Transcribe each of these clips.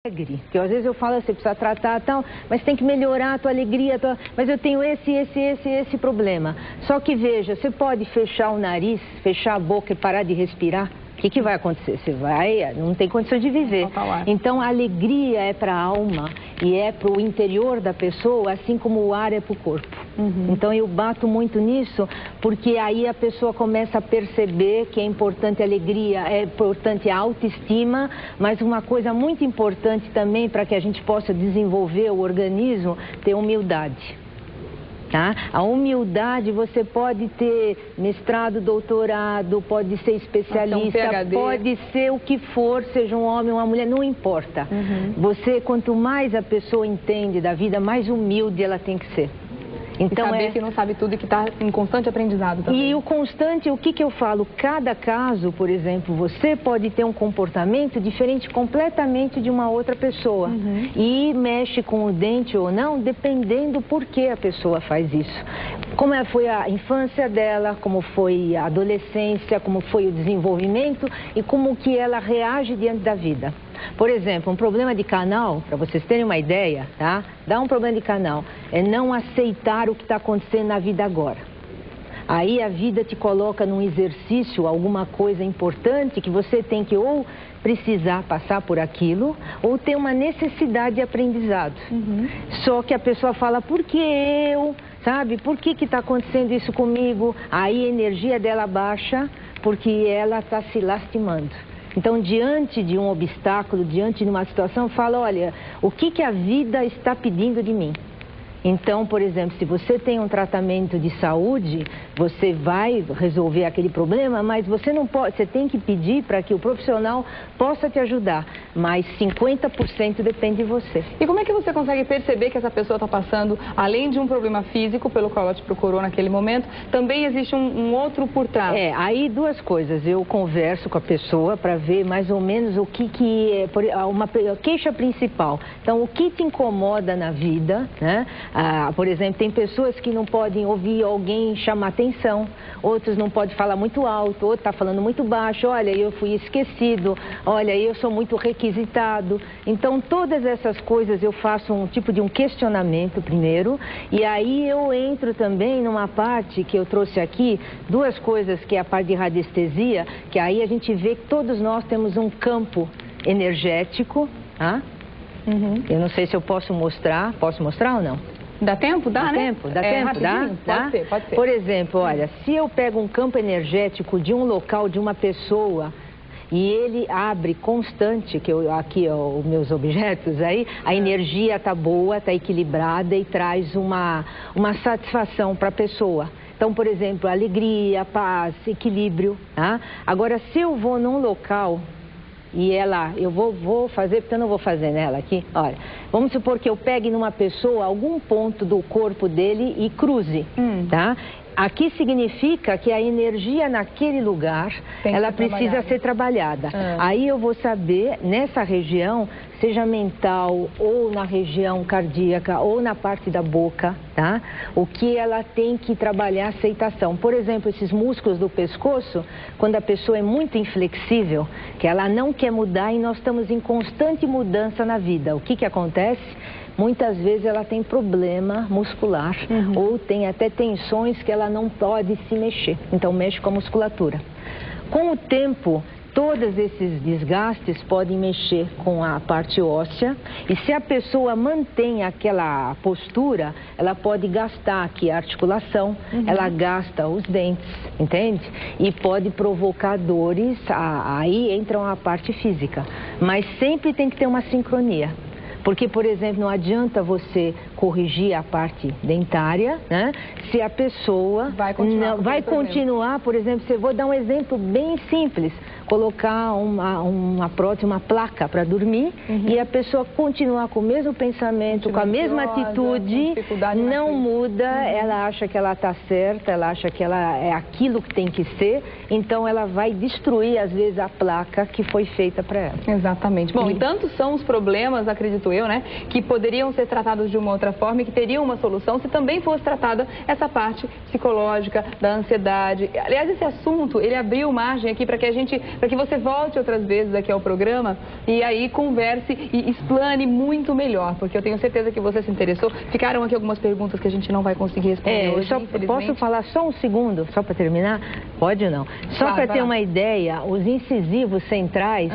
alegre, porque às vezes eu falo, você precisa tratar tal, mas tem que melhorar a tua alegria, mas eu tenho esse problema. Só que veja, você pode fechar o nariz, fechar a boca e parar de respirar? O que vai acontecer? Você não tem condição de viver. Então a alegria é para a alma e é para o interior da pessoa, assim como o ar é para o corpo. Então eu bato muito nisso, porque aí a pessoa começa a perceber que é importante a alegria, é importante a autoestima, mas uma coisa muito importante também para que a gente possa desenvolver o organismo, ter humildade. Tá? A humildade, você pode ter mestrado, doutorado, pode ser especialista, pode ser o que for, seja um homem ou uma mulher, não importa. Você, quanto mais a pessoa entende da vida, mais humilde ela tem que ser. Então, saber que não sabe tudo e que está em constante aprendizado também. E o constante, o que eu falo? Cada caso, por exemplo, você pode ter um comportamento diferente completamente de uma outra pessoa. E mexe com o dente ou não, dependendo por que a pessoa faz isso. Como foi a infância dela, como foi a adolescência, como foi o desenvolvimento e como que ela reage diante da vida. Por exemplo, um problema de canal, para vocês terem uma ideia, tá? Dá um problema de canal, é não aceitar o que está acontecendo na vida agora. Aí a vida te coloca num exercício, alguma coisa importante que você tem que ou precisar passar por aquilo, ou ter uma necessidade de aprendizado. Só que a pessoa fala, por que eu? Sabe? Por que está acontecendo isso comigo? Aí a energia dela baixa, porque ela está se lastimando. Então, diante de um obstáculo, diante de uma situação, fala, olha, o que a vida está pedindo de mim? Então, por exemplo, se você tem um tratamento de saúde, você vai resolver aquele problema, mas você não pode, você tem que pedir para que o profissional possa te ajudar, mas 50% depende de você. E como é que você consegue perceber que essa pessoa está passando, além de um problema físico, pelo qual ela te procurou naquele momento, também existe um outro por trás? Aí duas coisas, eu converso com a pessoa para ver mais ou menos o que é uma queixa principal. Então, o que te incomoda na vida, né? Por exemplo, tem pessoas que não podem ouvir alguém chamar atenção, outros não podem falar muito alto, outro está falando muito baixo, olha, eu fui esquecido, olha, eu sou muito requisitado. Então, todas essas coisas eu faço um tipo de um questionamento primeiro, e aí eu entro também numa parte que eu trouxe aqui, duas coisas, que é a parte de radiestesia, que aí a gente vê que todos nós temos um campo energético, tá? Eu não sei se eu posso mostrar ou não? Dá tempo? Dá, né? Dá tempo? Dá? Pode ser. Por exemplo, olha, se eu pego um campo energético de um local, de uma pessoa, e ele abre constante, aqui os meus objetos aí, a energia está boa, está equilibrada e traz uma satisfação para a pessoa. Então, por exemplo, alegria, paz, equilíbrio, tá? Agora, se eu vou num local e eu vou fazer, porque eu não vou fazer nela aqui, olha, vamos supor que eu pegue numa pessoa algum ponto do corpo dele e cruze, tá? Aqui significa que a energia naquele lugar, ela precisa ser trabalhada. Aí eu vou saber, nessa região, seja mental, ou na região cardíaca, ou na parte da boca, tá? O que ela tem que trabalhar, aceitação. Por exemplo, esses músculos do pescoço, quando a pessoa é muito inflexível, que ela não quer mudar e nós estamos em constante mudança na vida. O que acontece? Muitas vezes ela tem problema muscular ou tem até tensões que ela não pode se mexer. Então mexe com a musculatura. Com o tempo, todos esses desgastes podem mexer com a parte óssea e se a pessoa mantém aquela postura, ela pode gastar aqui a articulação, ela gasta os dentes, entende? E pode provocar dores, aí entra a parte física. Mas sempre tem que ter uma sincronia. Porque, por exemplo, não adianta você corrigir a parte dentária, né? Se a pessoa vai continuar, por exemplo, vou dar um exemplo bem simples, colocar uma prótese, uma placa para dormir e a pessoa continuar com o mesmo pensamento, com a mesma atitude, não muda, ela acha que ela está certa, ela acha que ela é aquilo que tem que ser, então ela vai destruir, às vezes, a placa que foi feita para ela. Exatamente. Bom, e tantos são os problemas, acredito eu, né, que poderiam ser tratados de uma outra forma e que teriam uma solução se também fosse tratada essa parte psicológica, da ansiedade. Aliás, esse assunto, ele abriu margem aqui para que a gente para que você volte outras vezes aqui ao programa e aí converse e explane muito melhor, porque eu tenho certeza que você se interessou. Ficaram aqui algumas perguntas que a gente não vai conseguir responder hoje, posso falar só um segundo, só para terminar? Pode ou não? Só para ter uma ideia, os incisivos centrais,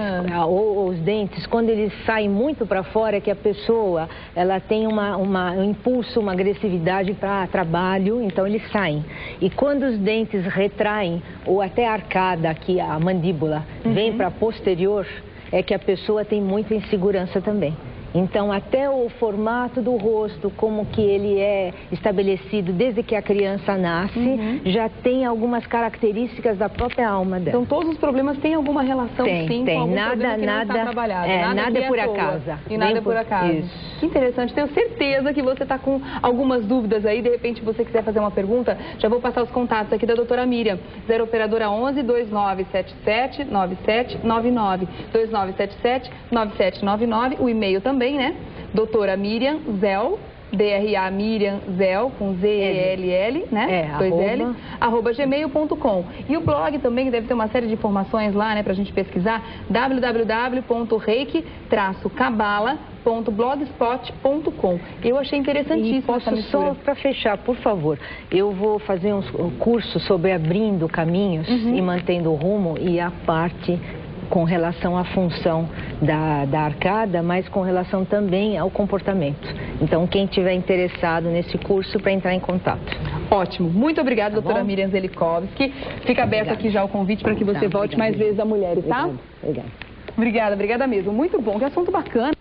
ou os dentes, quando eles saem muito para fora, é que a pessoa ela tem um impulso, uma agressividade para trabalho, então eles saem. E quando os dentes retraem, ou até a arcada aqui, a mandíbula, vem para posterior, é que a pessoa tem muita insegurança também. Então, até o formato do rosto, como que ele é estabelecido desde que a criança nasce, já tem algumas características da própria alma dela. Então, todos os problemas têm alguma relação, sim, com algum problema que não está trabalhado. Nada é por acaso. E nada é por acaso. Isso. Que interessante. Tenho certeza que você está com algumas dúvidas aí. De repente, você quiser fazer uma pergunta, já vou passar os contatos aqui da doutora Miriam. 0 operadora 11 2977 9799. 2977-9799. O e-mail também, né? Doutora Miriam Zell, DRA Miriam Zell, com Z-E-L-L, né? @gmail.com. E o blog também deve ter uma série de informações lá, né? Pra gente pesquisar, www.reiki-cabala.blogspot.com. Eu achei interessantíssimo. E posso só para fechar, por favor, eu vou fazer um curso sobre abrindo caminhos e mantendo o rumo e a parte com relação à função da arcada, mas com relação também ao comportamento. Então, quem tiver interessado nesse curso, para entrar em contato. Ótimo. Muito obrigada, doutora Miriam Zelikovski. Fica aberto aqui já o convite para que você volte mais vezes a Mulheres, tá? Obrigada. Obrigada mesmo. Muito bom. Que assunto bacana.